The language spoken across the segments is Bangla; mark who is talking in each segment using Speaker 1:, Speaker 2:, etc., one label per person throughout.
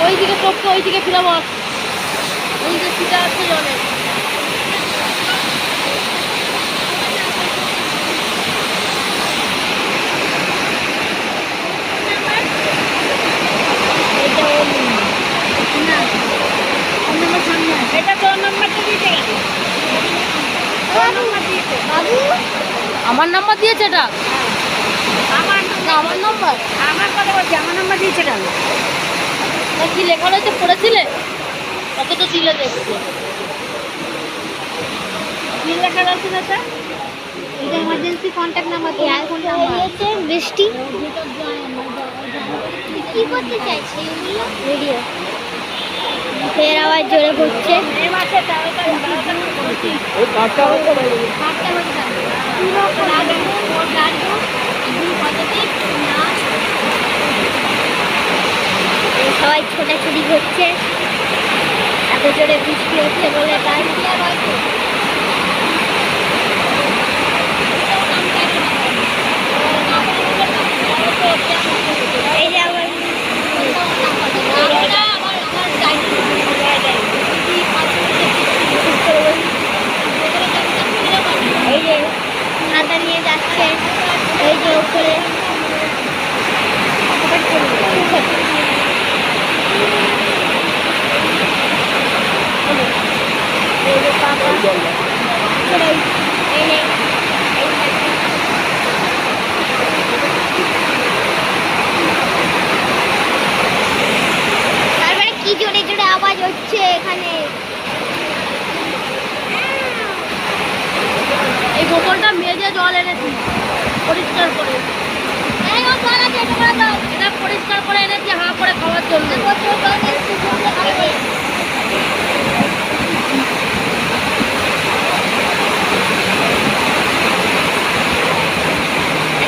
Speaker 1: ওইদিকে টপকে ওইদিকে ফিরে বস, ওইদিকে সিটা আছে জলে। আমার নাম্বার দিয়েছে এটা, আমার নাম্বার,
Speaker 2: আমার কথা বলছি, আমার নাম্বার দিয়েছে কেন?
Speaker 1: কি লেখা রয়েছে পড়েছিলে? কত তো দিলে দেখতে
Speaker 2: কি লেখা রয়েছে দাদা? এটা এমার্জেন্সি কন্ট্যাক্ট নাম্বার দিয়েছে। বৃষ্টি কি করতে চাইছে? ভিডিও ফের আবার জোরে পড়ছে। সবাই ছোটাছুটি করছে, এত জোরে বৃষ্টি হচ্ছে বলে। তাই এই যে আবার এই যে ছাতা নিয়ে যাচ্ছে, এই যে উপরে তারপরে কি জোরে জোরে আওয়াজ হচ্ছে এখানে।
Speaker 1: এই গোবরটা মেজে জল এনেছি পরিষ্কার করে, এটা পরিষ্কার করে এনেছি হাঁ করে খাওয়ার জন্য।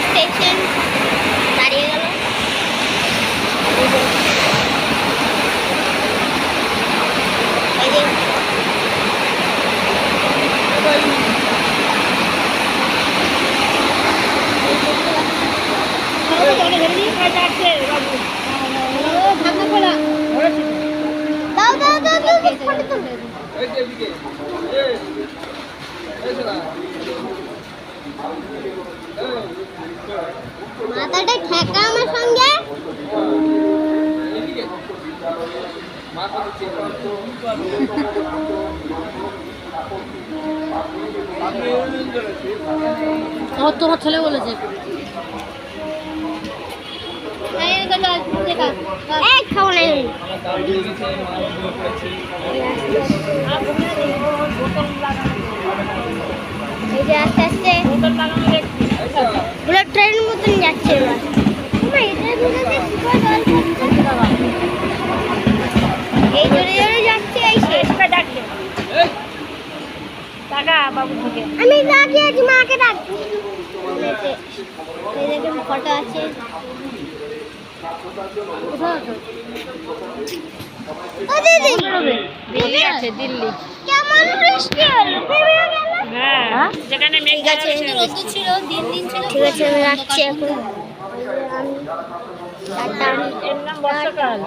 Speaker 2: স্টেশন দাঁড়িয়ে গেল। এই যে মাথাটা ঠেকা আমার সঙ্গে।
Speaker 1: তোমার ছেলে বলেছে
Speaker 2: খাও নাই এই যে আস্তে আস্তে পুরো ট্রেনের মতন যাচ্ছে এবার। এই জোরে জোরে যাচ্ছে। এই শেষ ডাকছে টাকা বাবু থেকে আমি ডাকিয়েছি, মাকে ডাকছি। এই দেখুন ফটো আছে। ও দিদি
Speaker 1: দিল্লি আছে, দিল্লি।
Speaker 2: কেমন বৃষ্টি হলো?
Speaker 1: হ্যাঁ, যেখানে মেঘ
Speaker 2: আছে
Speaker 1: রোদ্দুর ছিল, দিন ছিল।
Speaker 2: ঠিক আছে, আমি রাখছি এখন।
Speaker 1: এর নাম বর্ষাকাল।